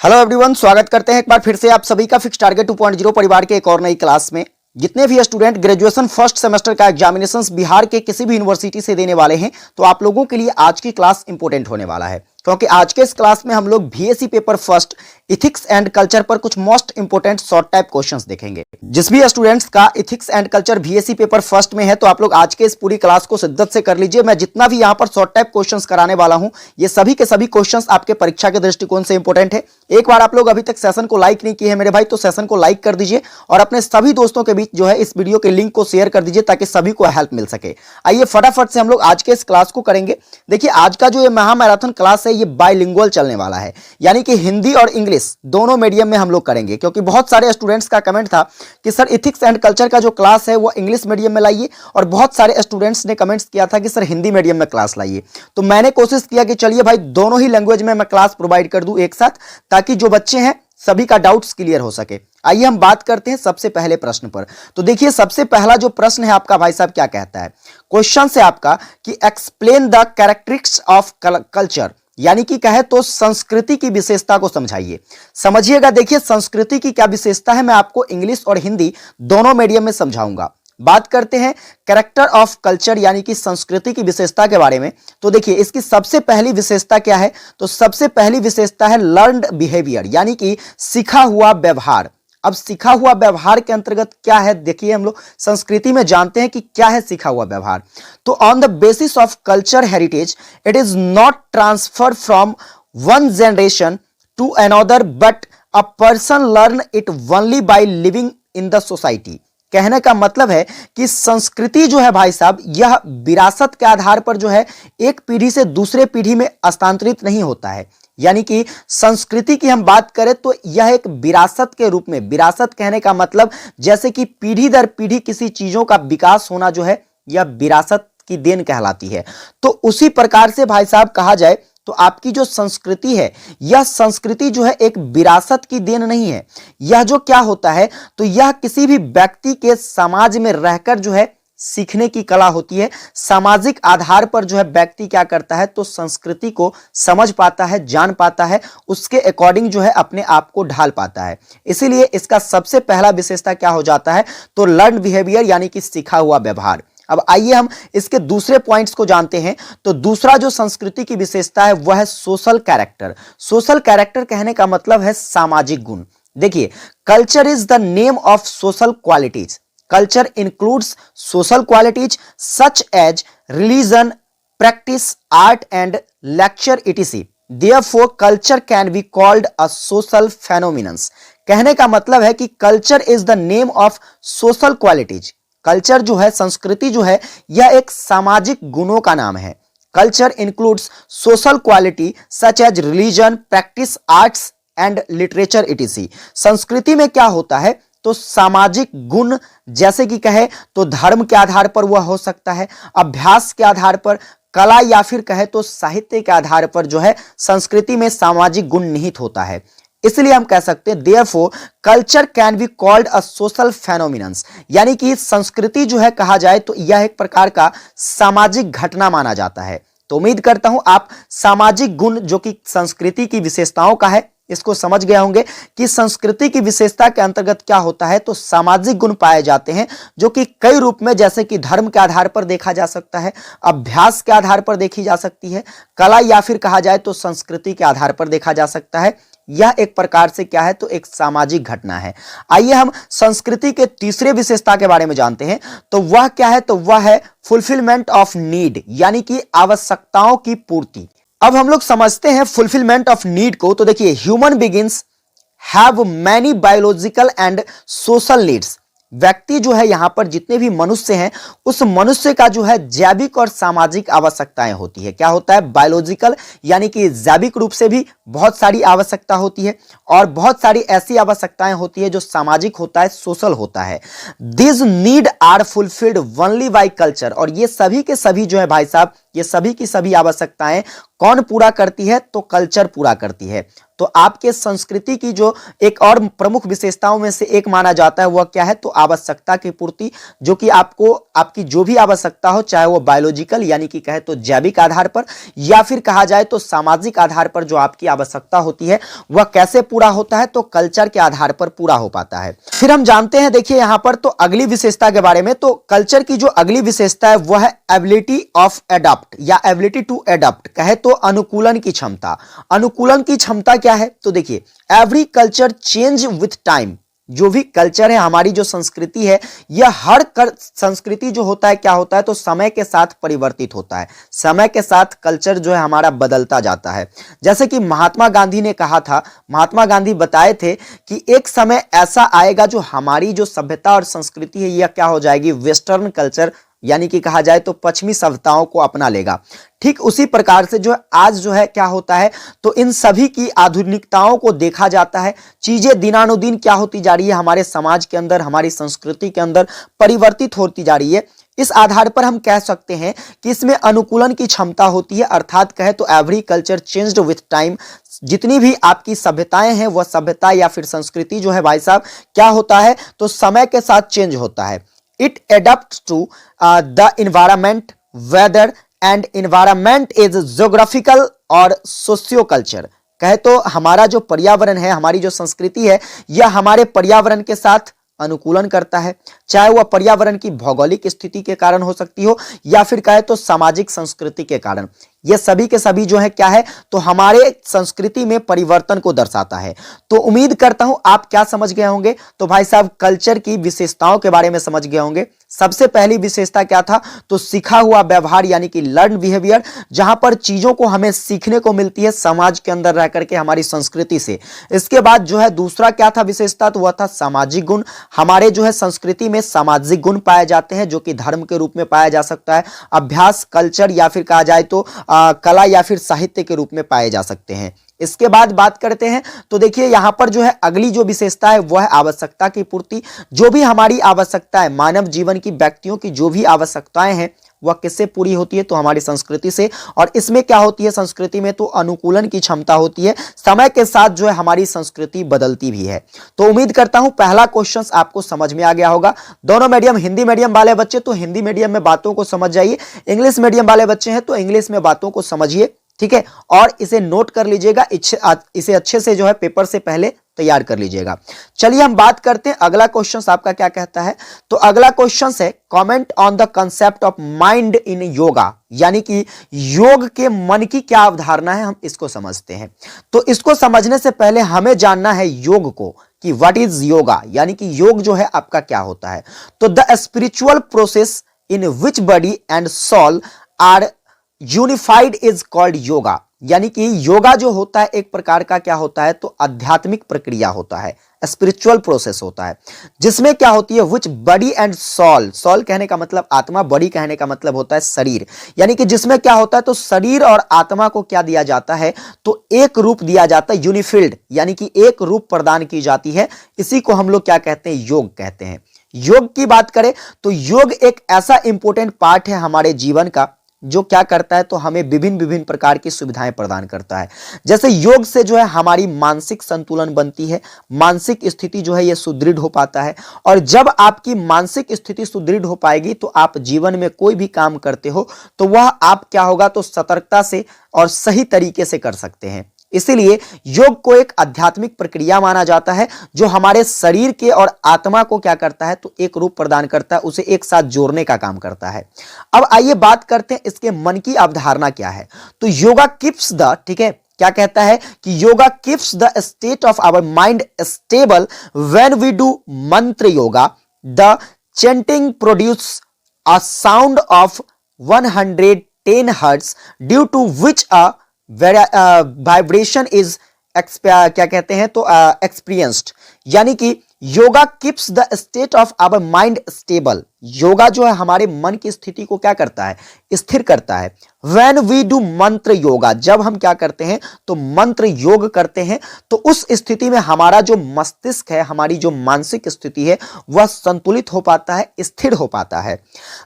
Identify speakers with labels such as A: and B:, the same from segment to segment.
A: Hello everyone, स्वागत करते हैं एक बार फिर से आप सभी का फिक्स टारगेट 2.0 परिवार के एक और नई क्लास में। जितने भी स्टूडेंट ग्रेजुएशन फर्स्ट सेमेस्टर का एग्जामिनेशंस बिहार के किसी भी यूनिवर्सिटी से देने वाले हैं तो आप लोगों के लिए आज की क्लास इंपॉर्टेंट होने वाला है, क्योंकि आज के इस क्लास में हम लोग BSc paper first ethics and culture पर कुछ most important short type questions देखेंगे। जिस भी स्टूडेंट्स का ethics and culture BSc paper first में है तो आप लोग आज के इस पूरी क्लास को शिद्दत से कर लीजिए। मैं जितना भी यहाँ पर शॉर्ट टाइप क्वेश्चंस कराने वाला हूँ ये सभी के सभी क्वेश्चंस आपके परीक्षा के दृष्टिकोण से इंपॉर्टेंट है। एक बार आप लोग अभी तक सेशन को लाइक नहीं किए हैं मेरे भाई तो सेशन को लाइक कर दीजिए और अपने सभी दोस्तों के बीच जो है इस वीडियो के लिंक को शेयर कर दीजिए ताकि सभी को हेल्प मिल सके। आइए फटाफट से हम लोग आज के इस क्लास को करेंगे। देखिए आज का जो ये महामैराथन क्लास है ये बाइलिंगुअल चलने वाला है, यानी कि हिंदी और इंग्लिश दोनों मीडियम में हम लोग करेंगे, क्योंकि बहुत सारे स्टूडेंट्स का कमेंट था कि सर इथिक्स एंड कल्चर का जो क्लास है वो इंग्लिश मीडियम में लाइए, और बहुत सारे स्टूडेंट्स ने कमेंट्स किया था कि सर हिंदी मीडियम में क्लास लाइए। तो मैंने कोशिश किया कि चलिए भाई दोनों ही लैंग्वेज में मैं क्लास प्रोवाइड कर दूं एक साथ, ताकि जो बच्चे हैं सभी का डाउट्स क्लियर हो सके। आइए हम बात करते हैं सबसे पहले प्रश्न पर। तो देखिए सबसे पहला जो प्रश्न है आपका भाई साहब क्या कहता है। क्वेश्चन है आपका कि explain the characteristics of culture, यानी कि कहे तो संस्कृति की विशेषता को समझाइए। समझिएगा, देखिए संस्कृति की क्या विशेषता है मैं आपको इंग्लिश और हिंदी दोनों मीडियम में समझाऊंगा। बात करते हैं कैरेक्टर ऑफ कल्चर यानी कि संस्कृति की विशेषता के बारे में। तो देखिए इसकी सबसे पहली विशेषता क्या है, तो सबसे पहली विशेषता है लर्नड बिहेवियर, यानी कि सीखा हुआ व्यवहार। अब सीखा हुआ व्यवहार के अंतर्गत क्या है, देखिए हम लोग संस्कृति में जानते हैं कि क्या है सीखा हुआ व्यवहार। तो on the basis of culture heritage it is not transfer from one generation to another but a person learn it only by living in the society. कहने का मतलब है कि संस्कृति जो है भाई साहब यह विरासत के आधार पर जो है एक पीढ़ी से दूसरे पीढ़ी में हस्तांतरित नहीं होता है। यानी कि संस्कृति की हम बात करें तो यह एक विरासत के रूप में, विरासत कहने का मतलब जैसे कि पीढ़ी दर पीढ़ी किसी चीजों का विकास होना जो है यह विरासत की देन कहलाती है। तो उसी प्रकार से भाई साहब कहा जाए तो आपकी जो संस्कृति है यह संस्कृति जो है एक विरासत की देन नहीं है। यह जो क्या होता है तो यह किसी भी व्यक्ति के समाज में रहकर जो है सीखने की कला होती है। सामाजिक आधार पर जो है व्यक्ति क्या करता है तो संस्कृति को समझ पाता है, जान पाता है, उसके अकॉर्डिंग जो है अपने आप को ढाल पाता है। इसीलिए इसका सबसे पहला विशेषता क्या हो जाता है तो लर्न बिहेवियर यानी कि सीखा हुआ व्यवहार। अब आइए हम इसके दूसरे पॉइंट्स को जानते हैं। तो दूसरा जो संस्कृति की विशेषता है वह है सोशल कैरेक्टर। सोशल कैरेक्टर कहने का मतलब है सामाजिक गुण। देखिए culture is the name of social qualities. Culture includes social qualities such as religion, practice, art and lecture etc. Therefore culture can be called a social phenomenon। कहने का मतलब है कि culture is the name of social qualities. Culture जो है, संस्कृति जो है यह एक सामाजिक गुणों का नाम है। Culture includes social quality such as religion, practice, arts and literature etc. संस्कृति में क्या होता है तो सामाजिक गुण, जैसे कि कहे तो धर्म के आधार पर वह हो सकता है, अभ्यास के आधार पर, कला या फिर कहे तो साहित्य के आधार पर जो है संस्कृति में सामाजिक गुण निहित होता है। इसलिए हम कह सकते हैं therefore culture can be called a social phenomenons, यानी कि संस्कृति जो है कहा जाए तो यह एक प्रकार का सामाजिक घटना माना जाता है। तो उम्मीद करता हूं आप सामाजिक गुण जो कि संस्कृति की विशेषताओं का है इसको समझ गए होंगे कि संस्कृति की विशेषता के अंतर्गत क्या होता है तो सामाजिक गुण पाए जाते हैं जो कि कई रूप में, जैसे कि धर्म के आधार पर देखा जा सकता है, अभ्यास के आधार पर देखी जा सकती है, कला या फिर कहा जाए तो संस्कृति के आधार पर देखा जा सकता है। यह एक प्रकार से क्या है तो एक सामाजिक घटना है। आइए हम संस्कृति के तीसरे विशेषता के बारे में जानते हैं। तो वह क्या है तो वह है फुलफिलमेंट ऑफ नीड, यानी कि आवश्यकताओं की पूर्ति। अब हम लोग समझते हैं फुलफिलमेंट ऑफ नीड को। तो देखिए human beings have many biological and social needs. व्यक्ति जो है यहां पर जितने भी मनुष्य हैं उस मनुष्य का जो है जैविक और सामाजिक आवश्यकताएं होती है। क्या होता है बायोलॉजिकल, यानी कि जैविक रूप से भी बहुत सारी आवश्यकता होती है, और बहुत सारी ऐसी आवश्यकताएं होती है जो सामाजिक होता है, सोशल होता है। This need are fulfilled only by culture, और ये सभी के सभी जो है भाई साहब ये सभी की सभी आवश्यकताएं कौन पूरा करती है? तो कल्चर पूरा करती है। तो आपके संस्कृति की जो एक और प्रमुख विशेषताओं में से एक माना जाता है वह क्या है? तो आवश्यकता की पूर्ति, जो कि आपको आपकी जो भी आवश्यकता हो, चाहे वो बायोलॉजिकल यानी कि कहे तो जैविक आधार पर, या फिर कहा जाए तो सामाजिक आधार पर जो आपकी आवश्यकता होती है वह कैसे पूरा होता है? तो कल्चर के आधार पर पूरा हो पाता है। फिर हम जानते हैं, देखिए यहां पर तो अगली विशेषता के बारे में। तो कल्चर की जो अगली विशेषता है वह है एबिलिटी ऑफ एडॉप्ट या एबिलिटी टू एडॉप्ट, कहे तो अनुकूलन की क्षमता। अनुकूलन की क्षमता क्या है? तो देखिए every culture change with time. जो भी कल्चर है, हमारी जो संस्कृति है, यह हर संस्कृति जो होता है क्या होता है? तो समय के साथ परिवर्तित होता है। समय के साथ कल्चर जो है हमारा बदलता जाता है। जैसे कि महात्मा गांधी ने कहा था, महात्मा गांधी बताए थे कि एक समय ऐसा आएगा जो हमारी जो सभ्यता और संस्कृति है यह क्या हो जाएगी? वेस्टर्न कल्चर यानी कि कहा जाए तो पश्चिमी सभ्यताओं को अपना लेगा। ठीक उसी प्रकार से जो है आज जो है क्या होता है? तो इन सभी की आधुनिकताओं को देखा जाता है। चीजें दिनानुदिन क्या होती जा रही है? हमारे समाज के अंदर, हमारी संस्कृति के अंदर परिवर्तित होती जा रही है। इस आधार पर हम कह सकते हैं कि इसमें अनुकूलन की क्षमता होती है, अर्थात कहे तो every culture changed with time. जितनी भी आपकी सभ्यताएं हैं वह सभ्यता या फिर संस्कृति जो है भाई साहब क्या होता है? तो समय के साथ चेंज होता है। It adapts to the environment, weather and environment is geographical और socio-culture। कहे तो हमारा जो पर्यावरण है, हमारी जो संस्कृति है, यह हमारे पर्यावरण के साथ अनुकूलन करता है। चाहे वह पर्यावरण की भौगोलिक स्थिति के कारण हो सकती हो या फिर कहे तो सामाजिक संस्कृति के कारण। ये सभी के सभी जो है क्या है? तो हमारे संस्कृति में परिवर्तन को दर्शाता है। तो उम्मीद करता हूं आप क्या समझ गए होंगे। तो भाई साहब कल्चर की विशेषताओं के बारे में समझ गए होंगे। सबसे पहली विशेषता क्या था? तो सीखा हुआ व्यवहार यानी कि लर्न बिहेवियर, जहां पर चीजों को हमें सीखने को मिलती है समाज के अंदर रह करके, हमारी संस्कृति से। इसके बाद जो है दूसरा क्या था विशेषता? तो वह था सामाजिक गुण। हमारे जो है संस्कृति में सामाजिक गुण पाए जाते हैं जो कि धर्म के रूप में पाया जा सकता है, अभ्यास, कल्चर या फिर कहा जाए तो कला या फिर साहित्य के रूप में पाए जा सकते हैं। इसके बाद बात करते हैं तो देखिए यहां पर जो है अगली जो विशेषता है वह है आवश्यकता की पूर्ति। जो भी हमारी आवश्यकता है, मानव जीवन की, व्यक्तियों की जो भी आवश्यकताएं हैं वह किससे पूरी होती है? तो हमारी संस्कृति से। और इसमें क्या होती है संस्कृति में? तो अनुकूलन की क्षमता होती है। समय के साथ जो है हमारी संस्कृति बदलती भी है। तो उम्मीद करता हूं पहला क्वेश्चन आपको समझ में आ गया होगा। दोनों मीडियम, हिंदी मीडियम वाले बच्चे तो हिंदी मीडियम में बातों को समझ जाइए, इंग्लिश मीडियम वाले बच्चे हैं तो इंग्लिश में बातों को समझिए, ठीक है। और इसे नोट कर लीजिएगा, इसे अच्छे से जो है पेपर से पहले तैयार कर लीजिएगा। चलिए हम बात करते हैं अगला क्वेश्चन आपका क्या कहता है। तो अगला क्वेश्चन है comment on the concept of mind in yoga, यानी कि योग के मन की क्या अवधारणा है, हम इसको समझते हैं। तो इसको समझने से पहले हमें जानना है योग को कि व्हाट इज योगा, यानी कि योग जो है आपका क्या होता है। तो the spiritual process in which body and soul are unified is called yoga, यानी कि योगा जो होता है एक प्रकार का क्या होता है? तो आध्यात्मिक प्रक्रिया होता है, स्पिरिचुअल प्रोसेस होता है, जिसमें क्या होती है? Which body and soul, soul कहने का मतलब आत्मा, बॉडी कहने का मतलब होता है शरीर, यानी कि जिसमें क्या होता है? तो शरीर और आत्मा को क्या दिया जाता है? तो एक रूप दिया जाता है, यूनिफिल्ड, यानी कि एक रूप प्रदान की जाती है। इसी को हम लोग क्या कहते हैं? योग कहते हैं। योग की बात करें तो योग एक ऐसा इंपॉर्टेंट पार्ट है हमारे जीवन का जो क्या करता है? तो हमें विभिन्न विभिन्न प्रकार की सुविधाएं प्रदान करता है। जैसे योग से जो है हमारी मानसिक संतुलन बनती है, मानसिक स्थिति जो है ये सुदृढ़ हो पाता है। और जब आपकी मानसिक स्थिति सुदृढ़ हो पाएगी तो आप जीवन में कोई भी काम करते हो तो वह आप क्या होगा? तो सतर्कता से और सही तरीके से कर सकते हैं। इसीलिए योग को एक आध्यात्मिक प्रक्रिया माना जाता है जो हमारे शरीर के और आत्मा को क्या करता है? तो एक रूप प्रदान करता है, उसे एक साथ जोड़ने का काम करता है। अब आइए बात करते हैं इसके मन की अवधारणा क्या है। तो योगा कीप्स द, ठीक है, क्या कहता है कि yoga keeps the state of our mind stable when we do mantra yoga. The chanting produce a sound of 110 hertz due to which a vibration is क्या कहते हैं? तो एक्सपीरियंस्ड, यानी कि yoga keeps the state of our mind stable. Yoga जो है हमारे मन की स्थिति को क्या करता है? स्थिर करता है। When we do mantra yoga, जब हम क्या करते हैं? तो मंत्र योग करते हैं तो उस स्थिति में हमारा जो मस्तिष्क है, हमारी जो मानसिक स्थिति है वह संतुलित हो पाता है, स्थिर हो पाता है।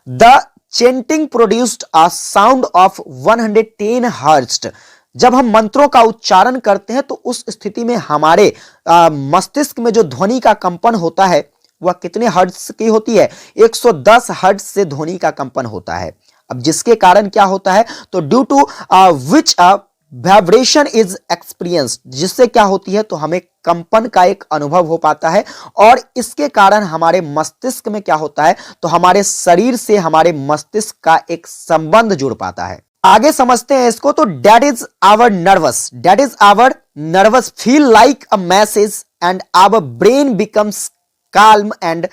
A: The chanting produced a sound of 110 hertz. जब हम मंत्रों का उच्चारण करते हैं तो उस स्थिति में हमारे मस्तिष्क में जो ध्वनि का कंपन होता है वह कितने हर्ट्ज की होती है? 110 हर्ट्ज से ध्वनि का कंपन होता है। अब जिसके कारण क्या होता है, तो due to which vibration is experience, जिससे क्या होती है, तो हमें कंपन का एक अनुभव हो पाता है और इसके कारण हमारे मस्तिष्क में क्या होता है, तो हमारे शरीर से हमारे मस्तिष्क का एक संबंध जुड़ पाता है। आगे समझते हैं इसको। तो that is our nervous feel like a message and our brain becomes calm and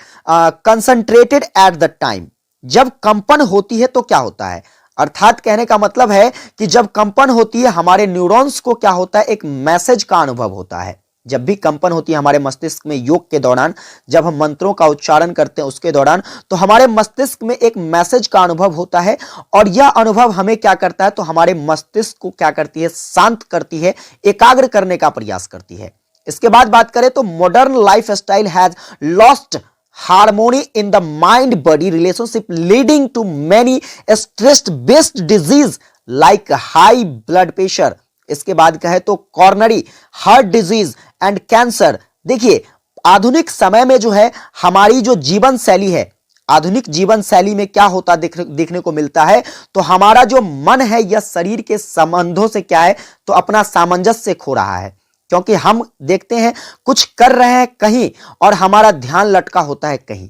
A: concentrated at the time। जब कंपन होती है तो क्या होता है, अर्थात कहने का मतलब है कि जब कंपन होती है हमारे न्यूरॉन्स को क्या होता है, एक मैसेज का अनुभव होता है। जब भी कंपन होती है हमारे मस्तिष्क में योग के दौरान, जब हम मंत्रों का उच्चारण करते हैं उसके दौरान, तो हमारे मस्तिष्क में एक मैसेज का अनुभव होता है और यह अनुभव हमें क्या करता है, तो हमारे मस्तिष्क को क्या करती है, शांत करती है, एकाग्र करने का प्रयास करती है। इसके बाद बात करें तो modern life style has lost harmony in the mind body relationship leading to many stress based disease like high blood pressure. इसके बाद कहे तो coronary heart disease and cancer. देखिए आधुनिक समय में जो है हमारी जो जीवन शैली है, आधुनिक जीवन शैली में क्या होता देखने को मिलता है, तो हमारा जो मन है यह शरीर के संबंधों से क्या है, तो अपना सामंजस्य खो रहा है। क्योंकि हम देखते हैं कुछ कर रहे हैं कहीं और हमारा ध्यान लटका होता है कहीं।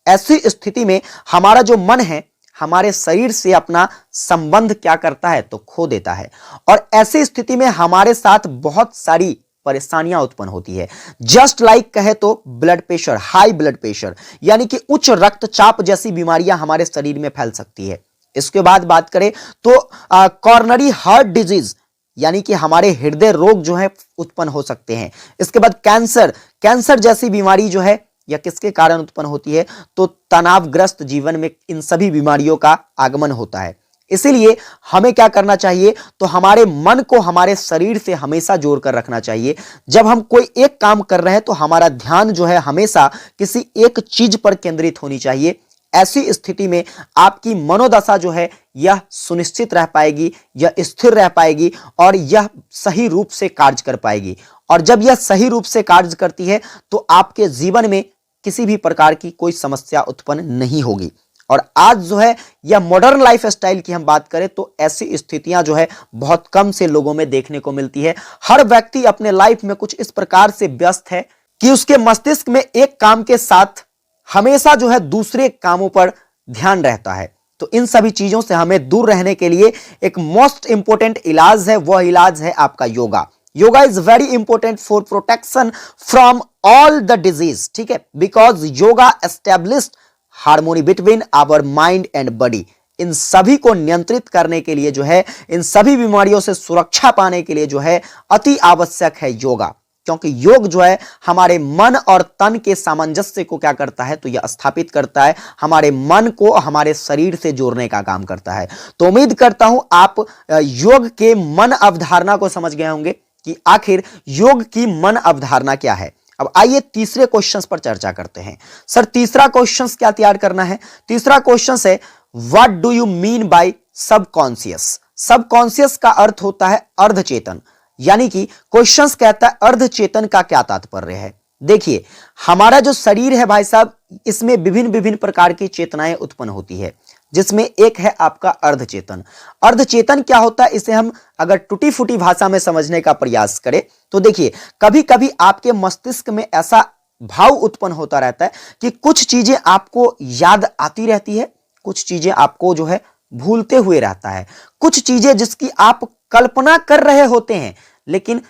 A: ऐसी स्थिति में हमारा जो मन है हमारे शरीर से अपना संबंध क्या करता है, तो खो देता है और ऐसी स्थिति में हमारे साथ बहुत सारी परेशानियां उत्पन्न होती है। जस्ट लाइक कहे तो blood pressure, high blood pressure यानी कि उच्च रक्तचाप जैसी बीमारियां हमारे शरीर में फैल सकती है। इसके बाद बात करें तो कॉर्नरी हार्ट डिजीज यानी कि हमारे हृदय रोग जो है उत्पन्न हो सकते हैं। इसके बाद कैंसर जैसी बीमारी जो है यह किसके कारण उत्पन्न होती है, तो तनावग्रस्त जीवन में इन सभी बीमारियों का आगमन होता है। इसीलिए हमें क्या करना चाहिए, तो हमारे मन को हमारे शरीर से हमेशा जोड़कर रखना चाहिए। जब हम कोई एक काम कर रहे हैं तो हमारा ध्यान जो है हमेशा किसी एक चीज पर केंद्रित होनी चाहिए। ऐसी स्थिति में आपकी मनोदशा जो है यह सुनिश्चित रह पाएगी, यह स्थिर रह पाएगी और यह सही रूप से कार्य कर पाएगी। और जब यह सही रूप से कार्य करती है तो आपके जीवन में किसी भी प्रकार की कोई समस्या उत्पन्न नहीं होगी। और आज जो है यह मॉडर्न लाइफ स्टाइल की हम बात करें तो ऐसी स्थितियां जो है बहुत कम से लोगों में देखने को मिलती है। हर व्यक्ति अपने लाइफ में कुछ इस प्रकार से व्यस्त है कि उसके मस्तिष्क में एक काम के साथ हमेशा जो है दूसरे कामों पर ध्यान रहता है। तो इन सभी चीजों से हमें दूर रहने के लिए एक मोस्ट इंपोर्टेंट इलाज है, वह इलाज है आपका yoga. Yoga is very important for protection from all the disease, ठीक है, because yoga established harmony between our mind and body. इन सभी को नियंत्रित करने के लिए जो है, इन सभी बीमारियों से सुरक्षा पाने के लिए जो है अति आवश्यक है योगा। क्योंकि योग जो है हमारे मन और तन के सामंजस्य को क्या करता है, तो यह स्थापित करता है, हमारे मन को हमारे शरीर से जोड़ने का काम करता है। तो उम्मीद करता हूं आप योग के मन अवधारणा को समझ गए होंगे कि आखिर योग की मन अवधारणा क्या है। अब आइए तीसरे क्वेश्चन पर चर्चा करते हैं। सर तीसरा क्वेश्चन क्या तैयार करना है? तीसरा क्वेश्चन है what do you mean by subconscious. Subconscious का अर्थ होता है अर्धचेतन, यानी कि क्वेश्चंस कहता है अर्धचेतन का क्या तात्पर्य है। देखिए हमारा जो शरीर है भाई साहब, इसमें विभिन्न विभिन्न प्रकार की चेतनाएं उत्पन्न होती है, जिसमें एक है आपका अर्धचेतन। अर्धचेतन क्या होता है, इसे हम अगर टूटी फूटी भाषा में समझने का प्रयास करें तो देखिए कभी कभी आपके मस्तिष्क में ऐसा भाव उत्पन्न होता रहता है कि कुछ चीजें आपको याद आती रहती है, कुछ चीजें आपको जो है भूलते हुए रहता है, कुछ चीजें जिसकी आप कल्पना कर रहे होते हैं लेकिन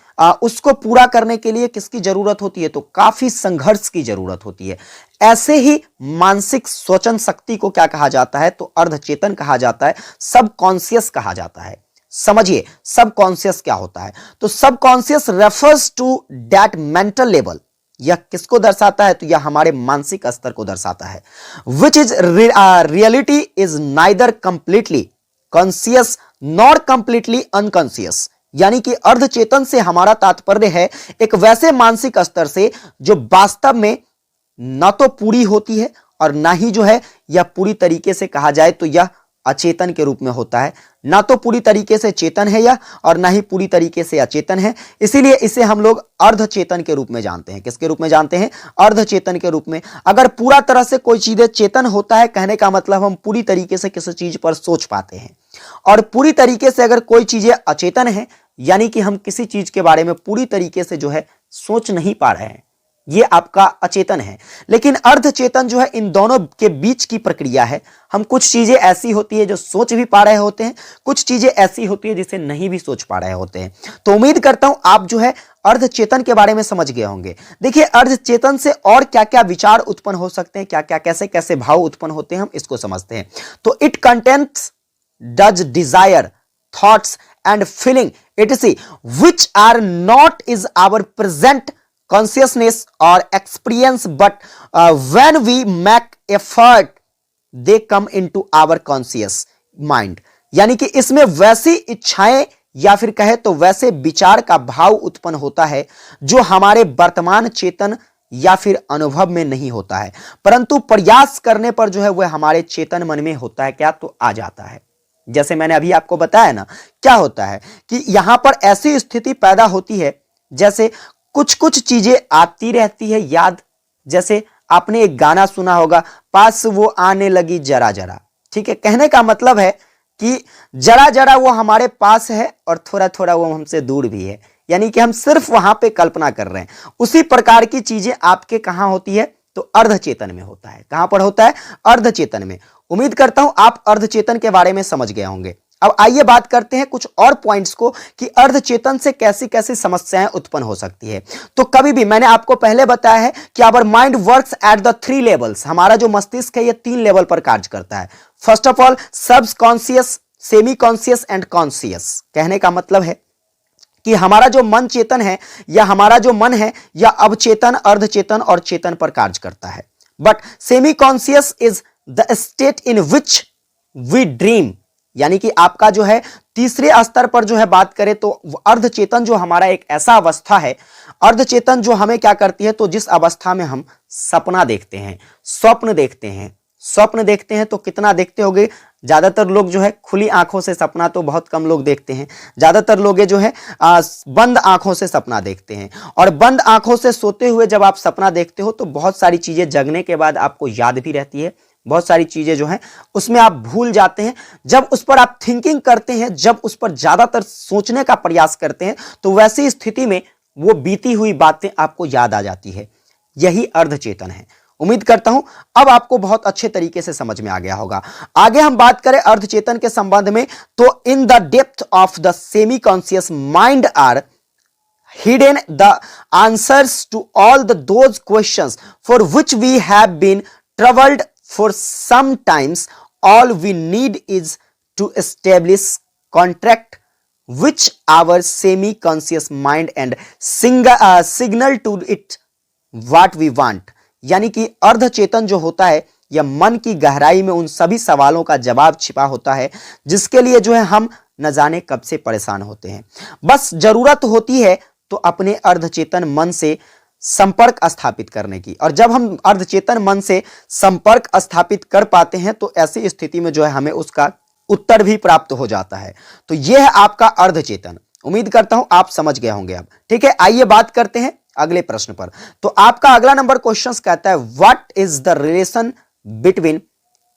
A: उसको पूरा करने के लिए किसकी जरूरत होती है, तो काफी संघर्ष की जरूरत होती है। ऐसे ही मानसिक सोचन शक्ति को क्या कहा जाता है, तो अर्धचेतन कहा जाता है, सबकॉन्शियस कहा जाता है। समझिए सबकॉन्शियस क्या होता है, तो subconscious refers to that mental level. यह किसको दर्शाता है, तो यह हमारे मानसिक स्तर को दर्शाता है। Which is reality is neither completely conscious nor completely unconscious. यानी कि अर्धचेतन से हमारा तात्पर्य है एक वैसे मानसिक स्तर से जो वास्तव में न तो पूरी होती है और ना ही जो है यह पूरी तरीके से कहा जाए तो यह अचेतन के रूप में होता है, ना तो पूरी तरीके से चेतन है यह और ना ही पूरी तरीके से अचेतन है। इसीलिए इसे हम लोग अर्धचेतन के रूप में जानते हैं। किसके रूप में जानते हैं? अर्धचेतन के रूप में। अगर पूरा तरह से कोई चीजें चेतन होता है, कहने का मतलब हम पूरी तरीके से किसी चीज पर सोच पाते हैं, और पूरी तरीके से अगर कोई चीजें अचेतन है यानी कि हम किसी चीज के बारे में पूरी तरीके से जो है सोच नहीं पा रहे हैं, ये आपका अचेतन है। लेकिन अर्धचेतन जो है इन दोनों के बीच की प्रक्रिया है। हम कुछ चीजें ऐसी होती है जो सोच भी पा रहे होते हैं, कुछ चीजें ऐसी होती है जिसे नहीं भी सोच पा रहे होते हैं। तो उम्मीद करता हूं आप जो है अर्धचेतन के बारे में समझ गए होंगे। देखिए अर्धचेतन से और क्या क्या विचार उत्पन्न हो सकते हैं, क्या क्या कैसे कैसे भाव उत्पन्न होते हैं, हम इसको समझते हैं। तो it contains those desire thoughts and feeling etc which are not is our present consciousness or experience but when we make effort they come into our conscious mind। यानी कि इसमें वैसी इच्छाएं या फिर कहे तो वैसे विचार का भाव उत्पन्न होता है जो हमारे वर्तमान चेतन या फिर अनुभव में नहीं होता है, परंतु प्रयास करने पर जो है वह हमारे चेतन मन में होता है, क्या तो आ जाता है। जैसे मैंने अभी आपको बताया ना, क्या होता है कि यहां पर ऐसी स्थिति पैदा होती है जैसे कुछ कुछ चीजें आती रहती है याद। जैसे आपने एक गाना सुना होगा, पास वो आने लगी जरा जरा, ठीक है। कहने का मतलब है कि जरा जरा वो हमारे पास है और थोड़ा थोड़ा वो हमसे दूर भी है, यानी कि हम सिर्फ वहां पे कल्पना कर रहे हैं। उसी प्रकार की चीजें आपके कहां होती है? तो अर्धचेतन में होता है। कहां पर होता है? अर्धचेतन में। उम्मीद करता हूं आप अर्धचेतन के बारे में समझ गए होंगे। अब आइए बात करते हैं कुछ और पॉइंट्स को कि अर्धचेतन से कैसी कैसी समस्याएं उत्पन्न हो सकती है। तो कभी भी मैंने आपको पहले बताया है कि our mind works at the 3 levels. हमारा जो मस्तिष्क है ये 3 लेवल पर कार्य करता है। First of all subconscious, semi conscious and conscious. कहने का मतलब है कि हमारा जो मन चेतन है या हमारा जो मन है या अवचेतन, अर्धचेतन और चेतन पर कार्य करता है। But semi conscious is the state in which we dream. यानी कि आपका जो है तीसरे स्तर पर जो है बात करें तो अर्धचेतन जो हमारा एक ऐसा अवस्था है, अर्धचेतन जो हमें क्या करती है, तो जिस अवस्था में हम सपना देखते हैं, स्वप्न देखते हैं। स्वप्न देखते हैं तो कितना देखते होंगे? ज्यादातर लोग जो है खुली आंखों से सपना तो बहुत कम लोग देखते हैं। ज्यादातर लोग जो है बंद आंखों से सपना देखते हैं, और बंद आंखों से सोते हुए जब आप सपना देखते हो तो बहुत सारी चीजें जगने के बाद आपको याद भी रहती है, बहुत सारी चीजें जो है उसमें आप भूल जाते हैं। जब उस पर आप थिंकिंग करते हैं, जब उस पर ज्यादातर सोचने का प्रयास करते हैं, तो वैसी स्थिति में वो बीती हुई बातें आपको याद आ जाती है। यही अर्धचेतन है। उम्मीद करता हूं अब आपको बहुत अच्छे तरीके से समझ में आ गया होगा। आगे हम बात करें अर्धचेतन के संबंध में, तो in the depth of the semi conscious mind are hidden the answers to all those questions for which we have been troubled for some times. All we need is to establish contract which our semi conscious mind and signal to it what we want। यानी कि अर्धचेतन जो होता है यह मन की गहराई में उन सभी सवालों का जवाब छिपा होता है जिसके लिए जो है हम न जाने कब से परेशान होते हैं। बस जरूरत होती है तो अपने अर्धचेतन मन से संपर्क स्थापित करने की, और जब हम अर्धचेतन मन से संपर्क स्थापित कर पाते हैं तो ऐसी स्थिति में जो है हमें उसका उत्तर भी प्राप्त हो जाता है। तो यह है आपका अर्धचेतन। उम्मीद करता हूं आप समझ गए होंगे अब। ठीक है, आइए बात करते हैं अगले प्रश्न पर। तो आपका अगला नंबर क्वेश्चन कहता है what is the relation between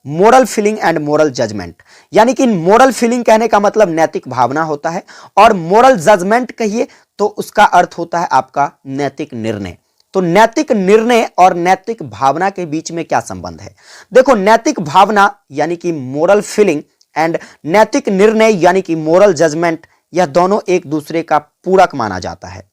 A: moral feeling and moral judgement. यानी कि मोरल फीलिंग कहने का मतलब नैतिक भावना होता है, और मोरल जजमेंट कहिए तो उसका अर्थ होता है आपका नैतिक निर्णय। तो नैतिक निर्णय और नैतिक भावना के बीच में क्या संबंध है? देखो, नैतिक भावना यानी कि मोरल फीलिंग एंड नैतिक निर्णय यानी कि मोरल जजमेंट, यह दोनों एक दूसरे का पूरक माना जाता है।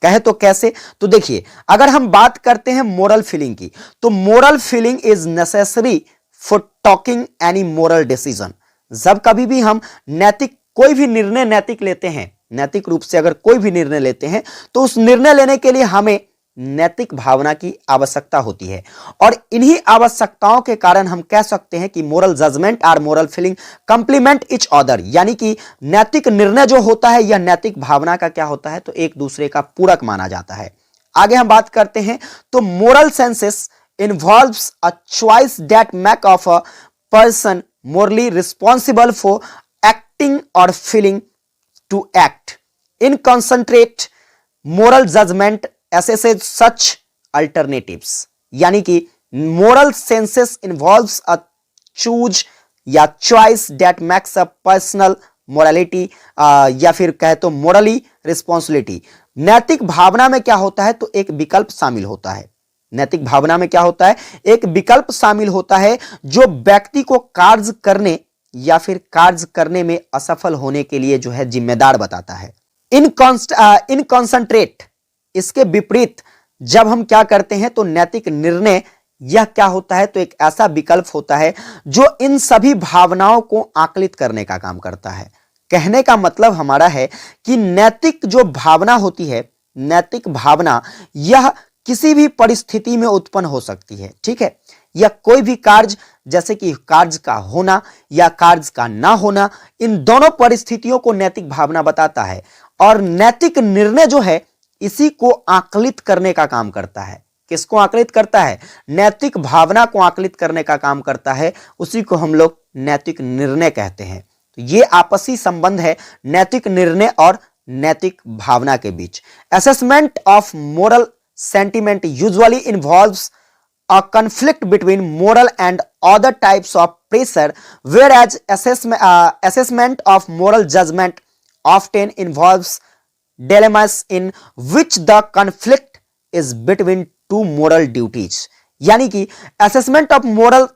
A: कहे तो कैसे? तो देखिए, अगर हम बात करते हैं मोरल फीलिंग की, तो moral feeling is necessary for talking any moral decision. जब कभी भी हम नैतिक कोई भी निर्णय नैतिक लेते हैं, नैतिक रूप से अगर कोई भी निर्णय लेते हैं, तो उस निर्णय लेने के लिए हमें नैतिक भावना की आवश्यकता होती है, और इन्हीं आवश्यकताओं के कारण हम कह सकते हैं कि मोरल जजमेंट और moral feeling complement each other. यानी कि नैतिक निर्णय जो होता है यह नैतिक भावना का क्या होता है, तो एक दूसरे का पूरक माना जाता है। आगे हम बात करते हैं, तो moral senses involves a choice that make of a person morally responsible for acting or feeling to act. In concentrate moral judgment assesses such alternatives. यानी कि moral senses involves a choose या choice that makes a personal morality या फिर कहे तो morally responsibility. नैतिक भावना में क्या होता है, तो एक विकल्प शामिल होता है। नैतिक भावना में क्या होता है, एक विकल्प शामिल होता है जो व्यक्ति को कार्य करने या फिर कार्य करने में असफल होने के लिए जो है जिम्मेदार बताता है। इन कॉन्सेंट्रेट, इसके विपरीत जब हम क्या करते हैं तो नैतिक निर्णय, यह क्या होता है, तो एक ऐसा विकल्प होता है जो इन सभी भावनाओं को आकलित करने का काम करता है। कहने का मतलब हमारा है कि नैतिक जो भावना होती है, नैतिक भावना यह किसी भी परिस्थिति में उत्पन्न हो सकती है। ठीक है, या कोई भी कार्य, जैसे कि कार्य का होना या कार्य का ना होना, इन दोनों परिस्थितियों को नैतिक भावना बताता है। और नैतिक निर्णय जो है इसी को आकलित करने का काम करता है। किसको आकलित करता है? नैतिक भावना को आकलित करने का काम करता है, उसी को हम लोग नैतिक निर्णय कहते हैं। तो ये आपसी संबंध है नैतिक निर्णय और नैतिक भावना के बीच। Assessment of moral sentiment usually involves a conflict between moral and other types of pressure, whereas assessment of moral judgment often involves dilemmas in which the conflict is between two moral duties. यानी कि assessment of moral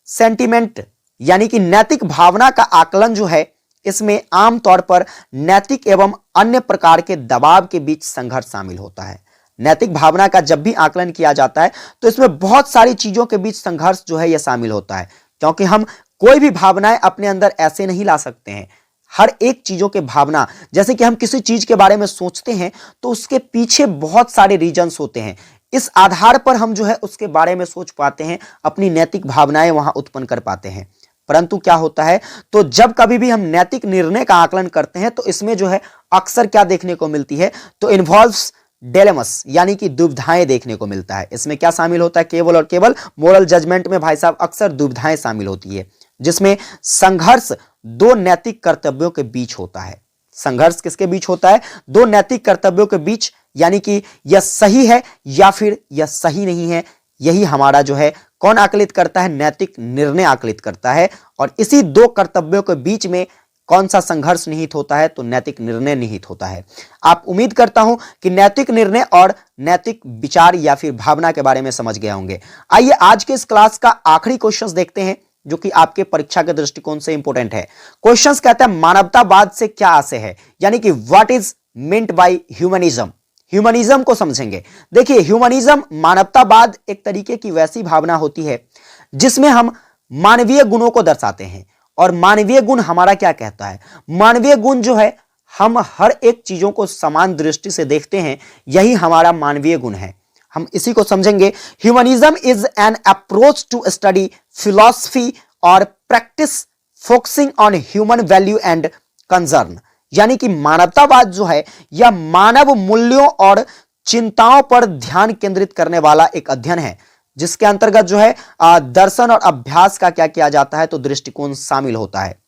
A: sentiment यानी कि नैतिक भावना का आकलन जो है, इसमें आमतौर पर नैतिक एवं अन्य प्रकार के दबाव के बीच संघर्ष शामिल होता है। नैतिक भावना का जब भी आकलन किया जाता है तो इसमें बहुत सारी चीजों के बीच संघर्ष जो है यह शामिल होता है, क्योंकि हम कोई भी भावनाएं अपने अंदर ऐसे नहीं ला सकते हैं। हर एक चीजों के भावना, जैसे कि हम किसी चीज के बारे में सोचते हैं तो उसके पीछे बहुत सारे रीजंस होते हैं। इस आधार पर हम जो है उसके बारे में सोच पाते हैं, अपनी नैतिक भावनाएं वहां उत्पन्न कर पाते हैं। परंतु क्या होता है, तो जब कभी भी हम नैतिक निर्णय का आकलन करते हैं तो इसमें जो है अक्सर क्या देखने को मिलती है, तो इन्वॉल्व्स डेलेमस यानी कि दुविधाएं देखने को मिलता है। इसमें क्या शामिल होता है, केवल और केवल मोरल जजमेंट में भाई साहब अक्सर दुविधाएं शामिल होती है, जिसमें संघर्ष दो नैतिक कर्तव्यों के बीच होता है। संघर्ष किसके बीच होता है? दो नैतिक कर्तव्यों के बीच, यानी कि यह सही है या फिर यह सही नहीं है। यही हमारा जो है कौन आकलित करता है? नैतिक निर्णय आकलित करता है। और इसी दो कर्तव्यों के बीच में कौन सा संघर्ष निहित होता है? तो नैतिक निर्णय निहित होता है। आप उम्मीद करता हूं कि नैतिक निर्णय और नैतिक विचार या फिर भावना के बारे में समझ गए होंगे। आइए आज के इस क्लास का आखिरी क्वेश्चन देखते हैं, जो कि आपके परीक्षा के दृष्टिकोण से इंपॉर्टेंट है। क्वेश्चन कहता है मानवतावाद से क्या आशय है, यानी कि what is meant by humanism. Humanism को समझेंगे। देखिए, ह्यूमनिज्म मानवतावाद एक तरीके की वैसी भावना होती है जिसमें हम मानवीय गुणों को दर्शाते हैं। और मानवीय गुण हमारा क्या कहता है? मानवीय गुण जो है, हम हर एक चीजों को समान दृष्टि से देखते हैं, यही हमारा मानवीय गुण है। हम इसी को समझेंगे। Humanism is an approach to study philosophy और practice focusing on human value and concern. यानी कि मानवतावाद जो है यह मानव मूल्यों और चिंताओं पर ध्यान केंद्रित करने वाला एक अध्ययन है, जिसके अंतर्गत जो है दर्शन और अभ्यास का क्या किया जाता है, तो दृष्टिकोण शामिल होता है।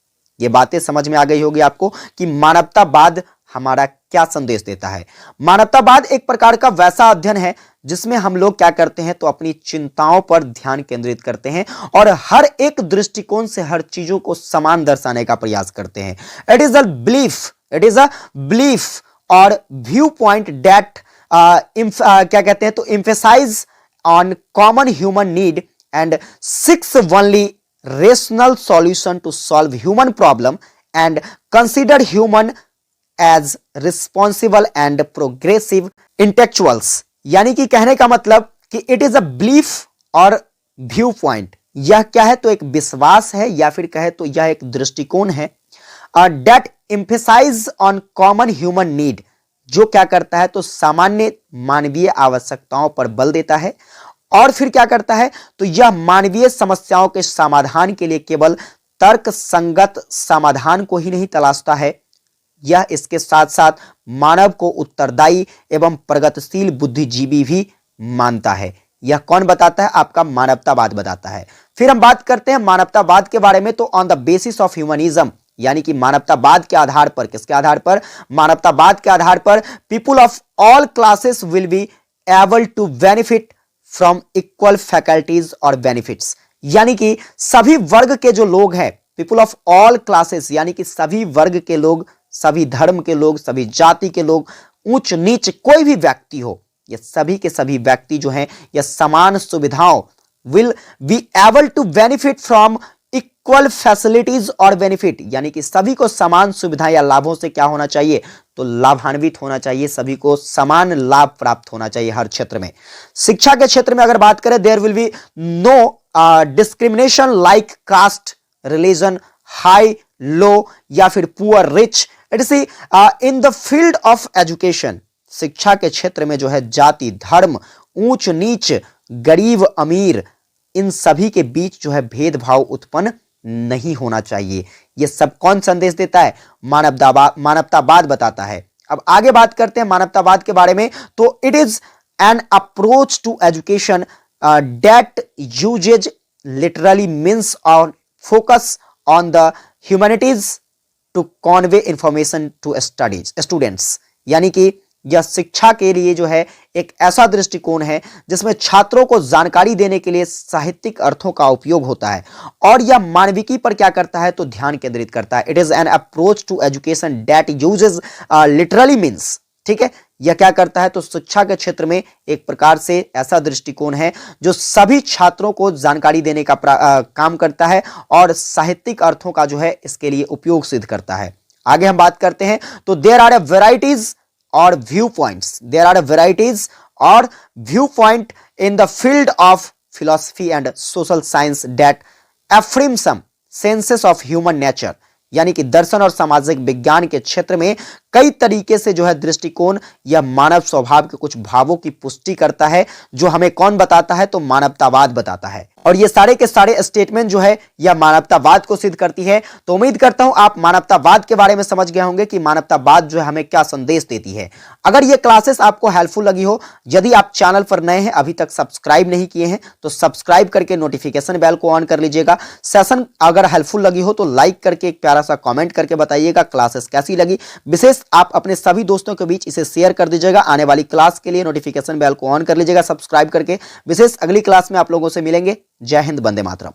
A: ये बातें समझ में आ गई होगी आपको कि मानवतावाद हमारा क्या संदेश देता है। मानवतावाद एक प्रकार का वैसा अध्ययन है जिसमें हम लोग क्या करते हैं, तो अपनी चिंताओं पर ध्यान केंद्रित करते हैं और हर एक दृष्टिकोण से हर चीजों को समान दर्शाने का प्रयास करते हैं। इट इज अ बिलीफ और व्यू पॉइंट दैट क्या कहते हैं, तो emphasise on common human need and seeks only rational solution to solve human problem and consider human as responsible and progressive intellectuals। यानी कि कहने का मतलब कि it is a belief और व्यू पॉइंट, यह क्या है, तो एक विश्वास है या फिर कहे तो यह एक दृष्टिकोण है। that emphasize on common human need, जो क्या करता है, तो सामान्य मानवीय आवश्यकताओं पर बल देता है। और फिर क्या करता है, तो यह मानवीय समस्याओं के समाधान के लिए केवल तर्क संगत समाधान को ही नहीं तलाशता है, यह इसके साथ साथ मानव को उत्तरदायी एवं प्रगतिशील बुद्धिजीवी भी मानता है। यह कौन बताता है? आपका मानवतावाद बताता है। फिर हम बात करते हैं मानवतावाद के बारे में, तो on the basis of humanism, यानी कि मानवतावाद के आधार पर, किसके आधार पर? मानवतावाद के आधार पर people of all classes will be able to benefit from equal faculties और बेनिफिट्स, यानी कि सभी वर्ग के जो लोग हैं, पीपुल ऑफ ऑल क्लासेस यानी कि सभी वर्ग के लोग, सभी धर्म के लोग, सभी जाति के लोग, उच्च नीच कोई भी व्यक्ति हो, ये सभी के सभी व्यक्ति जो हैं ये समान सुविधाओं will be able to benefit from equal facilities और बेनिफिट, यानी कि सभी को समान सुविधा या लाभों से क्या होना चाहिए? तो लाभान्वित होना चाहिए, सभी को समान लाभ प्राप्त होना चाहिए हर क्षेत्र में। शिक्षा के क्षेत्र में अगर बात करें, there will be no discrimination like caste, religion, high low या फिर poor rich. It is in the field of education, शिक्षा के क्षेत्र में जो है जाति, धर्म, ऊंच नीच, गरीब अमीर, इन सभी के बीच जो है भेदभाव उत्पन्न नहीं होना चाहिए। यह सब कौन संदेश देता है? मानवतावाद बताता है। अब आगे बात करते हैं मानवतावाद के बारे में, तो it is an approach to education that uses literally means on focus on the humanities to convey information to students, यानी कि यह शिक्षा के लिए जो है एक ऐसा दृष्टिकोण है जिसमें छात्रों को जानकारी देने के लिए साहित्यिक अर्थों का उपयोग होता है, और यह मानविकी पर क्या करता है? तो ध्यान केंद्रित करता है। It is an approach to education that uses literally means, ठीक है, यह क्या करता है? तो शिक्षा के क्षेत्र में एक प्रकार से ऐसा दृष्टिकोण है जो सभी छात्रों को जानकारी देने का काम करता है और साहित्यिक अर्थों का जो है इसके लिए उपयोग सिद्ध करता है। आगे हम बात करते हैं, तो देयर आर वेराइटीज और view points, there are varieties और view point in the field of philosophy and social science that affirm some senses of human nature, यानी कि दर्शन और सामाजिक विज्ञान के क्षेत्र में कई तरीके से जो है दृष्टिकोण या मानव स्वभाव के कुछ भावों की पुष्टि करता है, जो हमें कौन बताता है? तो मानवतावाद बताता है। और ये सारे के सारे स्टेटमेंट जो है यह मानवतावाद को सिद्ध करती है। तो उम्मीद करता हूं आप मानवतावाद के बारे में समझ गए होंगे कि मानवतावाद जो है हमें क्या संदेश देती है। अगर ये क्लासेस आपको हेल्पफुल लगी हो, यदि आप चैनल पर नए हैं, अभी तक सब्सक्राइब नहीं किए हैं, तो सब्सक्राइब करके नोटिफिकेशन बेल को ऑन कर लीजिएगा। सेशन अगर हेल्पफुल लगी हो तो लाइक करके एक प्यारा सा कॉमेंट करके बताइएगा क्लासेस कैसी लगी। विशेष आप अपने सभी दोस्तों के बीच इसे शेयर कर दीजिएगा। आने वाली क्लास के लिए नोटिफिकेशन बेल को ऑन कर लीजिएगा सब्सक्राइब करके। विशेष अगली क्लास में आप लोगों से मिलेंगे। जय हिंद, वंदे मातरम।